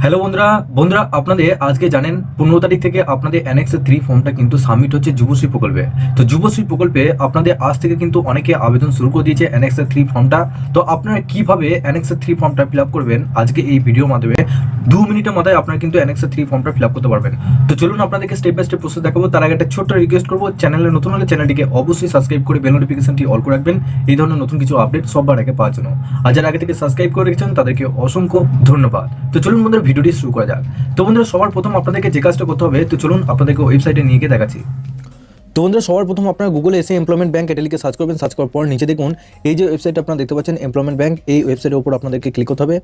Hello বন্ধুরা বন্ধুরা আপনাদের আজকে জানেন 15 তারিখ থেকে আপনাদের অ্যানেক্স 3 ফর্মটা কিন্তু সাবমিট হচ্ছে যুবশ্রী প্রকল্পে। তো যুবশ্রী প্রকল্পে আপনাদের আজ থেকে কিন্তু অনেকে আবেদন শুরু করে দিয়েছে অ্যানেক্স 3 ফর্মটা। তো আপনারা কিভাবে অ্যানেক্স 3 ফর্মটা ফিল আপ করবেন আজকে এই ভিডিওর মাধ্যমে 2 মিনিটের মাথায় আপনারা কিন্তু অ্যানেক্স 3 ফর্মটা ফিল আপ করতে পারবেন। তো চলুন আপনাদেরকে স্টেপ বাই স্টেপ প্রসেস দেখাবো। তার আগে একটা ছোট্ট রিকোয়েস্ট করবো, চ্যানেলে নতুন হলে চ্যানেলটিকে অবশ্যই সাবস্ক্রাইব করে বেল নোটিফিকেশনটি অল করে রাখবেন এই ধরনের নতুন কিছু আপডেট সবার আগে পাওয়ার জন্য। আর যারা আগে থেকে সাবস্ক্রাইব করে রেখেছেন তাদেরকে অসংখ্য ধন্যবাদ। তো চলুন বন্ধুরা ভিডিওটি শুরু করা যাক। তো বন্ধুরা সবার প্রথম আপনাদেরকে যে কাজটা করতে হবে, তো চলুন আপনাদেরকে ওয়েবসাইটে নিয়ে গিয়ে দেখাচ্ছি। তো বন্ধুরা সবার প্রথম আপনারা গুগলে এসে এমপ্লয়মেন্ট ব্যাংক এটা লিখে সার্চ করবেন। সার্চ করার পর নিচে দেখুন এই যে ওয়েবসাইট আপনারা দেখতে পাচ্ছেন এমপ্লয়মেন্ট ব্যাংক, এই ওয়েবসাইটের উপর আপনাদেরকে ক্লিক করতে হবে।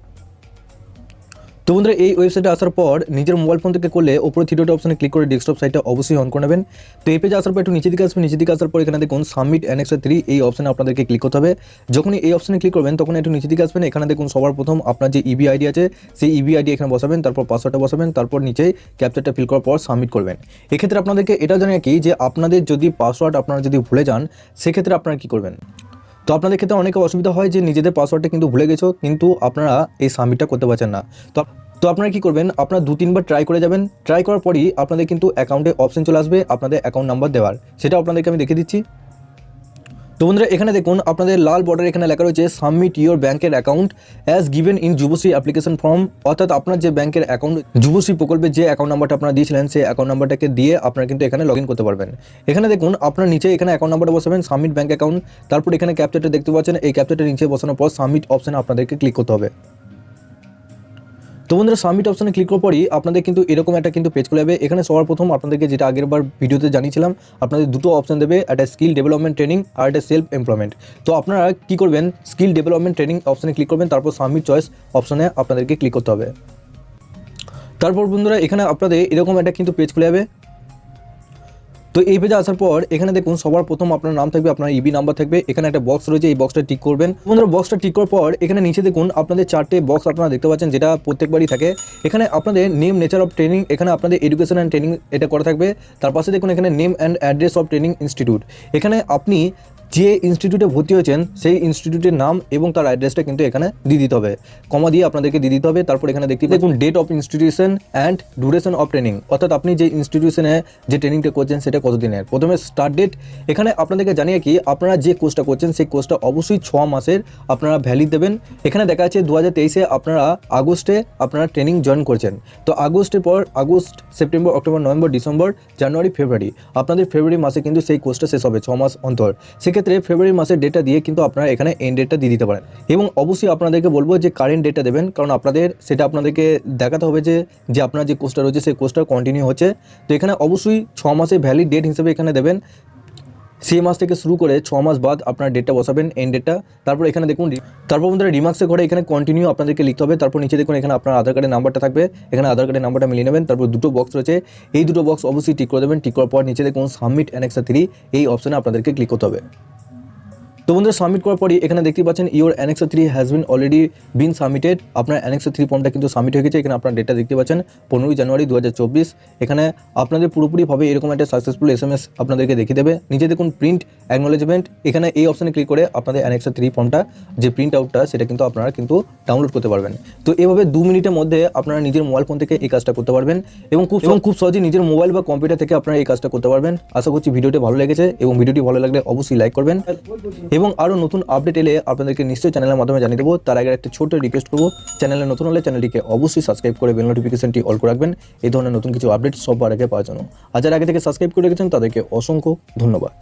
তো বন্ধুরা এই ওয়েবসাইটে আসার পর নিজের মোবাইল ফোন থেকে করলে উপরে থ্রি ডট অপশনে ক্লিক করে ডেস্কটপ সাইটটা অবশ্যই অন করে নেবেন। তো এই পেজে আসার পর একটু নিচে দিকে আসবেন, নিচে দিকে আসার পর এখানে দেখুন সাবমিট অ্যানেক্স 3 এই অপশনে আপনাদেরকে ক্লিক করতে হবে। যখনই এই অপশনে ক্লিক করবেন তখন একটু নিচে দিকে আসবেন, এখানে দেখুন সবার প্রথম আপনার যে ইবি আইডি আছে সেই ইবি আইডি এখানে বসাবেন, তারপর পাসওয়ার্ডটা বসাবেন, তারপর নিচে ক্যাপচারটা ফিল করার পর সাবমিট করবেন। এক্ষেত্রে আপনাদেরকে এটা জানিয়ে কি যে আপনাদের যদি পাসওয়ার্ড আপনারা যদি ভুলে যান সেক্ষেত্রে আপনারা কী করবেন। তো আপনাদের ক্ষেত্রে অনেক অসুবিধা হয় যে নিজেদের পাসওয়ার্ডটা কিন্তু ভুলে গেছো কিন্তু আপনারা এই সাবমিটটা করতে পারছেন না। তো আপনারা কী করবেন, আপনারা 2-3 বার ট্রাই করে যাবেন। ট্রাই করার পরই আপনাদের কিন্তু অ্যাকাউন্টে অপশন চলে আসবে আপনাদের অ্যাকাউন্ট নাম্বার দেওয়ার, সেটা আপনাদেরকে আমি দেখিয়ে দিচ্ছি। তো বন্ধুরা এখানে দেখুন আপনাদের লাল বর্ডার এখানে লেখা রয়েছে সাবমিট ইউর ব্যাংকের account as given in Yuvashree application form, অর্থাৎ আপনার যে ব্যাংকের অ্যাকাউন্ট যুবশ্রী প্রকল্পের যে অ্যাকাউন্ট নাম্বারটা আপনারা দিয়েছিলেন সেই অ্যাকাউন্ট নাম্বারটাকে দিয়ে আপনারা কিন্তু এখানে লগ ইন করতে পারবেন। এখানে দেখুন আপনার নিচে এখানে অ্যাকাউন্ট নাম্বারটা বসাবেন, সাবমিট ব্যাংক অ্যাকাউন্ট, তারপর এখানে ক্যাপচারটা দেখতে পাচ্ছেন, এই ক্যাপচারটা নিচে বসানোর পর সাবমিট অপশনে আপনাদেরকে ক্লিক করতে হবে। তো বন্ধুরা সাবমিট অপশনে ক্লিক করার পরই আপনাদের কিন্তু এরকম একটা কিন্তু পেজ খুলে যাবে। এখানে সবার প্রথম আপনাদেরকে যেটা আগের বার ভিডিওতে জানিয়েছিলাম আপনাদের দুটো অপশন দেবে, একটা স্কিল ডেভেলপমেন্ট ট্রেনিং আর একটা সেলফ এমপ্লয়মেন্ট। তো আপনারা কী করবেন, স্কিল ডেভেলপমেন্ট ট্রেনিং অপশনে ক্লিক করবেন, তারপর সাবমিট চয়েস অপশনে আপনাদেরকে ক্লিক করতে হবে। তারপর বন্ধুরা এখানে আপনাদের এরকম একটা কিন্তু পেজ খুলে যাবে। তো এই পেজে আসার পর এখানে দেখুন সবার প্রথম আপনার নাম থাকবে, আপনার ইবি নাম্বার থাকবে, এখানে একটা বক্স রয়েছে, এই বক্সটা টিক করবেন। বন্ধুরা বক্সটা টিক করার পর এখানে নিচে দেখুন আপনাদের 4টে বক্স আপনারা দেখতে পাচ্ছেন যেটা প্রত্যেকবারই থাকে। এখানে আপনাদের নেম, নেচার অফ ট্রেনিং, এখানে আপনাদের এডুকেশন অ্যান্ড ট্রেনিং এটা করা থাকবে। তার পাশে দেখুন এখানে name and address of training institute, এখানে আপনি যে ইনস্টিটিউটে ভর্তি হয়েছেন সেই ইনস্টিটিউটের নাম এবং তার অ্যাড্রেসটা কিন্তু এখানে দিয়ে দিতে হবে, কমা দিয়ে আপনাদেরকে দিয়ে দিতে হবে। তারপর এখানে দেখতে দেখুন date of institution and duration of training, অর্থাৎ আপনি যে ইনস্টিটিউশনে যে ট্রেনিংটা করছেন সেটা কতদিনের। প্রথমে স্টার্ট ডেট, এখানে আপনাদেরকে জানিয়ে কি আপনারা যে কোর্সটা করছেন সেই কোর্সটা অবশ্যই 6 মাসের আপনারা ভ্যালিড দেবেন। এখানে দেখা যাচ্ছে 2023-এ আপনারা আগস্টে আপনারা ট্রেনিং জয়েন করছেন। তো আগস্টের পর August, September, October, November, December, January, February, আপনাদের ফেব্রুয়ারি মাসে কিন্তু সেই কোর্সটা শেষ হবে 6 মাস অন্তর। সেক্ষেত্রে ফেব্রুয়ারি মাসের ডেটটা দিয়ে কিন্তু আপনারা এখানে এন্ড ডেটটা দিয়ে দিতে পারেন। এবং অবশ্যই আপনাদেরকে বলবো যে কারেন্ট ডেটটা দেবেন, কারণ আপনাদের সেটা আপনাদেরকে দেখাতে হবে যে আপনার যে কোর্সটা রয়েছে সেই কোর্সটা কন্টিনিউ হচ্ছে। তো এখানে অবশ্যই 6 মাসের ভ্যালিড ডেট হিসেবে এখানে দেবেন, সেই মাস থেকে শুরু করে 6 মাস বাদ আপনার ডেটটা বসাবেন, এন্ড ডেটটা। তারপর এখানে দেখুন, তারপর বন্ধুরা রিমার্কসের ঘরে এখানে কন্টিনিউ আপনাদেরকে লিখতে হবে। তারপর নিচে দেখুন এখানে আপনার আধার কার্ডের নাম্বারটা থাকবে, এখানে আধার কার্ডের নাম্বারটা মিলিয়ে নেবেন। তারপর দুটো বক্স রয়েছে, এই দুটো বক্স অবশ্যই টিক করে দেবেন। টিক করার পর নিচে দেখুন সাবমিট অ্যানেক্স 3 এই অপশনে আপনাদেরকে ক্লিক করতে হবে। তো বন্ধুরা সাবমিট করার পরই এখানে দেখতে পাচ্ছেন your annexe 3 has been already been submitted, আপনার অ্যানেক্স 3 ফর্মটা কিন্তু সাবমিট হয়ে গেছে। এখানে আপনার ডেটটা দেখতে পাচ্ছেন 15 জানুয়ারি 2024। এখানে আপনাদের পুরোপুরিভাবে এরকম একটা সাকসেসফুল SMS আপনাদেরকে দেখিয়ে দেবে। নিচে দেখুন প্রিন্ট অ্যাকনোলেজমেন্ট, এখানে এই অপশানে ক্লিক করে আপনাদের অ্যানেক্স 3 ফর্মটা যে প্রিন্ট আউটটা সেটা কিন্তু আপনারা কিন্তু ডাউনলোড করতে পারবেন। তো এভাবে 2 মিনিটের মধ্যে আপনারা নিজের মোবাইল ফোন থেকে এই কাজটা করতে পারবেন এবং খুব সহজেই নিজের মোবাইল বা কম্পিউটার থেকে আপনারা এই কাজটা করতে পারবেন। আশা করছি ভিডিওটি ভালো লেগেছে এবং ভিডিওটি ভালো লাগলে অবশ্যই লাইক করবেন এবং আরও নতুন আপডেট এলে আপনাদেরকে নিশ্চয়ই চ্যানেলের মাধ্যমে জানিয়ে দেবো। তার আগে একটা ছোট্ট রিকোয়েস্ট করবো, চ্যানেলে নতুন হলে চ্যানেলটিকে অবশ্যই সাবস্ক্রাইব করে বেল নোটিফিকেশনটি অল করে রাখবেন এই ধরনের নতুন কিছু আপডেট সবার আগে পাওয়ার জন্য। আর যারা আগে থেকে সাবস্ক্রাইব করে রেখেছেন তাদেরকে অসংখ্য ধন্যবাদ।